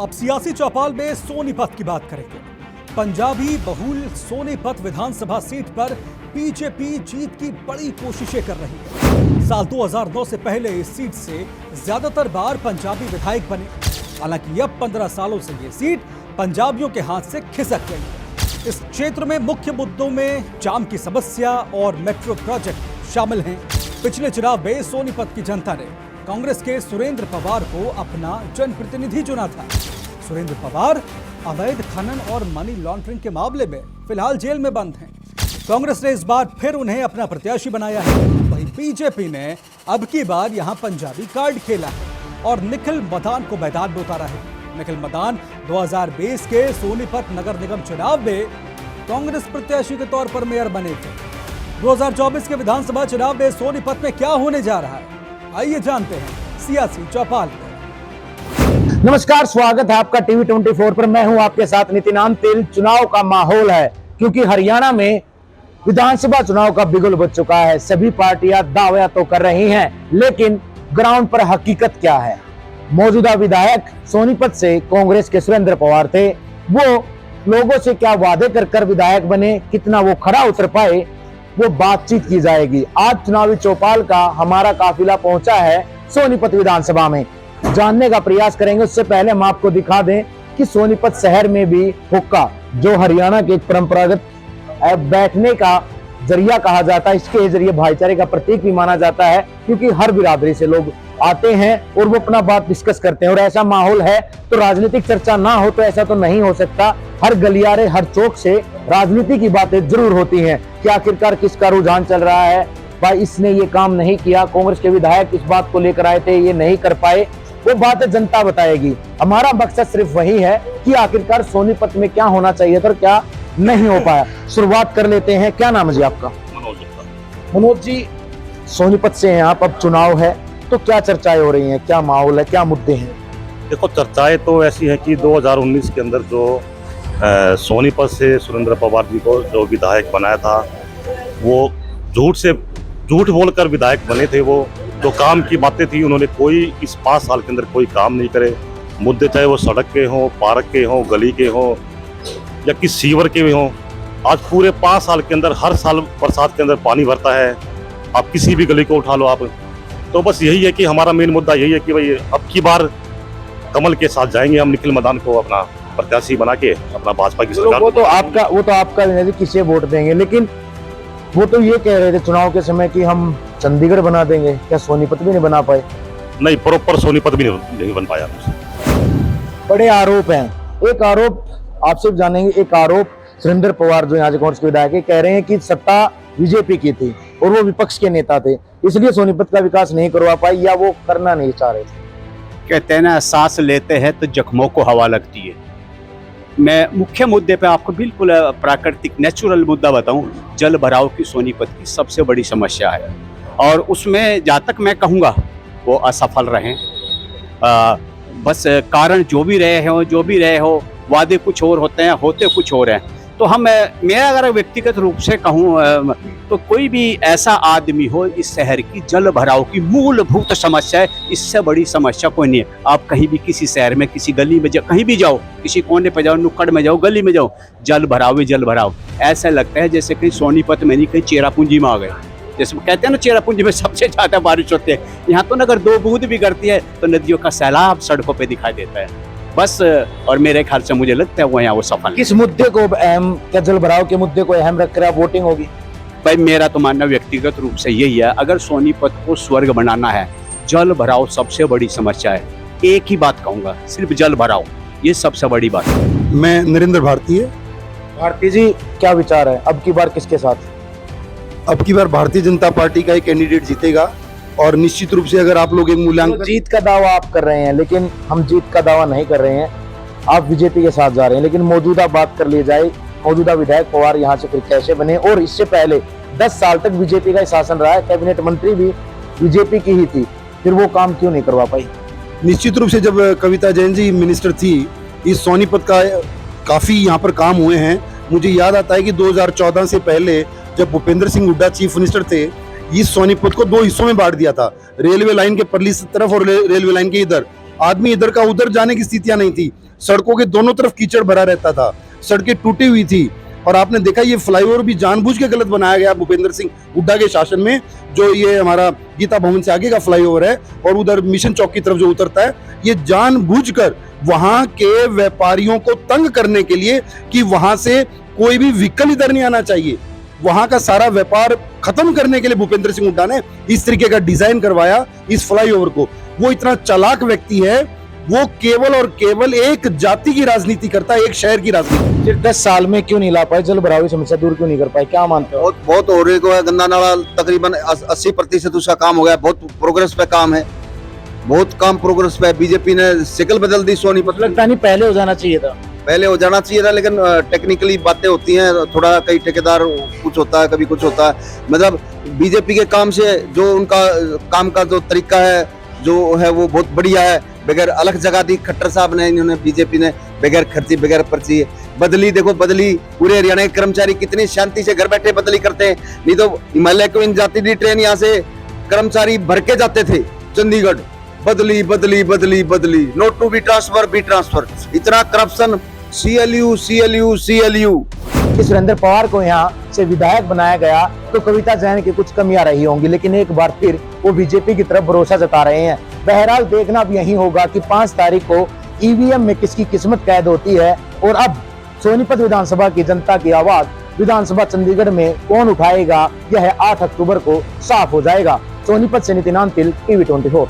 अब सियासी चौपाल में सोनीपत की बात करेंगे। पंजाबी बहुल सोनीपत विधानसभा सीट पर बीजेपी जीत की बड़ी कोशिशें कर रही है। साल 2009 से पहले इस सीट से ज्यादातर बार पंजाबी विधायक बने। हालांकि अब 15 सालों से ये सीट पंजाबियों के हाथ से खिसक गई है। इस क्षेत्र में मुख्य मुद्दों में जाम की समस्या और मेट्रो प्रोजेक्ट शामिल हैं। पिछले चुनाव में सोनीपत की जनता ने कांग्रेस के सुरेंद्र पवार को अपना जनप्रतिनिधि चुना था। सुरेंद्र पवार अवैध खनन और मनी लॉन्ड्रिंग के मामले में फिलहाल जेल में बंद हैं। कांग्रेस ने इस बार फिर उन्हें अपना प्रत्याशी बनाया है। वहीं बीजेपी ने अब की बार यहां पंजाबी कार्ड खेला है और निखिल मदान को मैदान में उतारा है। निखिल मदान 2020 के सोनीपत नगर निगम चुनाव में कांग्रेस प्रत्याशी के तौर पर मेयर बने थे। 2024 के विधानसभा चुनाव में सोनीपत में क्या होने जा रहा है, आइए जानते हैं सियासी चौपाल में। नमस्कार, स्वागत है आपका टीवी 24 पर। मैं हूं आपके साथ नितिन आमतिल। चुनाव का माहौल है क्योंकि हरियाणा में विधानसभा चुनाव का बिगुल बज चुका है। सभी पार्टियां दावे तो कर रही हैं, लेकिन ग्राउंड पर हकीकत क्या है? मौजूदा विधायक सोनीपत से कांग्रेस के सुरेंद्र पवार थे, वो लोगों से क्या वादे कर विधायक बने, कितना वो खरा उतर पाए, वो बातचीत की जाएगी। आज चुनावी चौपाल का हमारा काफिला पहुंचा है सोनीपत विधानसभा में, जानने का प्रयास करेंगे। उससे पहले हम आपको दिखा दें कि सोनीपत शहर में भी हुक्का, जो हरियाणा के एक परंपरागत बैठने का जरिया कहा जाता है, इसके जरिए भाईचारे का प्रतीक भी माना जाता है, क्योंकि हर बिरादरी से लोग आते हैं और वो अपना बात डिस्कस करते हैं। और ऐसा माहौल है तो राजनीतिक चर्चा ना हो तो ऐसा तो नहीं हो सकता। हर गलियारे, हर चौक से राजनीति की बातें जरूर होती हैं कि आखिरकार किसका रुझान चल रहा है। भाई इसने ये काम नहीं किया, कांग्रेस के विधायक इस बात को लेकर आए थे, ये नहीं कर पाए, वो बातें जनता बताएगी। हमारा मकसद सिर्फ वही है कि आखिरकार सोनीपत में क्या होना चाहिए था और क्या नहीं हो पाया। शुरुआत कर लेते हैं। क्या नाम है जी आपका? मनोज जी, सोनीपत से हैं आप, अब चुनाव है तो क्या चर्चाएं हो रही हैं, क्या माहौल है, क्या मुद्दे हैं? देखो, चर्चाएं तो ऐसी है कि 2019 के अंदर जो सोनीपत से सुरेंद्र पवार जी को जो विधायक बनाया था, वो झूठ बोलकर विधायक बने थे। वो जो काम की बातें थी, उन्होंने कोई इस 5 साल के अंदर कोई काम नहीं करे। मुद्दे चाहे वो सड़क के हों, पार्क के हों, गली के हों या कि सीवर के भी हों। आज पूरे 5 साल के अंदर हर साल बरसात के अंदर पानी भरता है। आप किसी भी गली को उठा लो आप, तो बस यही है कि हमारा मेन मुद्दा यही है कि भाई अब की बार कमल के साथ जाएंगे हम, निखिल मदान को अपना प्रत्याशी बना के अपना भाजपा की सरकार। वो तो आपका किसे वोट देंगे, लेकिन वो तो ये कह रहे थे चुनाव के समय कि हम चंडीगढ़ बना देंगे। क्या सोनीपत भी नहीं बना पाए? नहीं, प्रॉपर सोनीपत भी नहीं बन पाया। बड़े आरोप हैं। एक आरोप आपसे जानेंगे, एक आरोप सुरेंद्र पवार जो यहाँ से कांग्रेस के विधायक कह रहे हैं कि सत्ता बीजेपी की थी और वो विपक्ष के नेता थे, इसलिए सोनीपत का विकास नहीं करवा पाई या वो करना नहीं चाह रहे थे। कहते हैं ना, सांस लेते हैं तो जख्मों को हवा लगती है। मैं मुख्य मुद्दे पे आपको बिल्कुल प्राकृतिक नेचुरल मुद्दा बताऊं, जल भराव की सोनीपत की सबसे बड़ी समस्या है और उसमें जहाँ तक मैं कहूँगा वो असफल रहे। बस कारण जो भी रहे हो, वादे कुछ और होते हैं, होते कुछ और हैं। तो मैं अगर व्यक्तिगत रूप से कहूँ तो कोई भी ऐसा आदमी हो, इस शहर की जल भराव की मूलभूत समस्या है, इससे बड़ी समस्या कोई नहीं है। आप कहीं भी किसी शहर में किसी गली में कहीं भी जाओ, किसी कोने पे जाओ, नुक्कड़ में जाओ, गली में जाओ, जल भराव ही जल भराव। ऐसा लगता है जैसे कहीं सोनीपत में नहीं, कहीं चेरापूंजी में आ गए। जैसे कहते हैं ना, चेरापूंजी में सबसे ज्यादा बारिश होती है, यहाँ तो अगर 2 बूंद भी गिरती है तो नदियों का सैलाब सड़कों पर दिखाई देता है बस। और मेरे ख्याल से मुझे लगता है वो यहाँ वो सफल। किस मुद्दे को अहम, क्या जल भराव के मुद्दे को अहम रखकर वोटिंग होगी? भाई मेरा तो मानना व्यक्तिगत रूप से यही है, अगर सोनीपत को स्वर्ग बनाना है, जल भराव सबसे बड़ी समस्या है। एक ही बात कहूंगा, सिर्फ जल भराव, ये सबसे बड़ी बात है। मैं नरेंद्र भारती है। भारती जी, क्या विचार है अब की बार किसके साथ? अब की बार भारतीय जनता पार्टी का एक कैंडिडेट जीतेगा और निश्चित रूप से अगर आप लोग एक मूल्यांकन, जीत का दावा आप कर रहे हैं, लेकिन हम जीत का दावा नहीं कर रहे हैं। आप बीजेपी के साथ जा रहे हैं, लेकिन मौजूदा बात कर ली जाए, मौजूदा विधायक पवार यहाँ से फिर कैसे बने? और इससे पहले 10 साल तक बीजेपी का ही शासन रहा है, कैबिनेट मंत्री भी बीजेपी की ही थी, फिर वो काम क्यों नहीं करवा पाई? निश्चित रूप से जब कविता जैन जी मिनिस्टर थी, इस सोनीपत का काफी यहाँ पर काम हुए हैं। मुझे याद आता है कि 2014 से पहले जब भूपेंद्र सिंह हुड्डा चीफ मिनिस्टर थे, इस सोनीपत को 2 हिस्सों में बांट दिया था, रेलवे लाइन के परली तरफ और रेलवे लाइन के इधर। आदमी इधर का उधर जाने की स्थितियां नहीं थी, सड़कों के दोनों तरफ कीचड़ भरा रहता था, सड़कें टूटी हुई थी। और आपने देखा ये फ्लाईओवर भी जानबूझ के गलत बनाया गया भूपेंद्र सिंह हुड्डा के शासन में। जो ये हमारा गीता भवन से आगे का फ्लाईओवर है और उधर मिशन चौक की तरफ जो उतरता है, ये जानबूझकर वहां के व्यापारियों को तंग करने के लिए कि वहां से कोई भी व्हीकल इधर नहीं आना चाहिए, वहां का सारा व्यापार खत्म करने के लिए भूपेंद्र सिंह हुड्डा ने इस तरीके का डिजाइन करवाया इस फ्लाईओवर को। वो इतना चालाक व्यक्ति है, वो केवल और केवल एक जाति की राजनीति करता है, एक शहर की राजनीति। फिर 10 साल में क्यों नहीं ला पाए, जल भराव की समस्या दूर क्यों नहीं कर पाए, क्या मानते हो? बहुत हो रही है। गंदा नाला तकरीबन 80% उसका काम हो गया, बहुत प्रोग्रेस पे काम है, बहुत काम प्रोग्रेस पे। बीजेपी ने शक्ल बदल दी सोनीपत। लगता नहीं पहले हो जाना चाहिए था? पहले हो जाना चाहिए था, लेकिन टेक्निकली बातें होती हैं, थोड़ा कई ठेकेदार कुछ होता है, कभी कुछ होता है। मतलब बीजेपी के काम से जो उनका काम का जो तरीका है जो है वो बहुत बढ़िया है। बगैर अलग जगह दी खट्टर साहब ने, इन्होंने बीजेपी ने बगैर खर्ची बगैर पर्ची बदली। देखो बदली, पूरे हरियाणा के कर्मचारी कितनी शांति से घर बैठे बदली करते हैं। नहीं तो हिमालय को इन जाती थी ट्रेन, यहाँ से कर्मचारी भर के जाते थे चंडीगढ़। बदली बदली बदली बदली, नोट टू बी ट्रांसफर। इतना corruption, CLU CLU CLU। Surendra Pawar को यहाँ से विधायक बनाया गया तो कविता जैन की कुछ कमियां रही होंगी, लेकिन एक बार फिर वो बीजेपी की तरफ भरोसा जता रहे हैं। बहरहाल देखना अब यही होगा कि 5 तारीख को EVM में किसकी किस्मत कैद होती है और अब सोनीपत विधानसभा की जनता की आवाज विधानसभा चंडीगढ़ में कौन उठाएगा, यह 8 अक्टूबर को साफ हो जाएगा। सोनीपत से नितिन अंतिल, TV 24।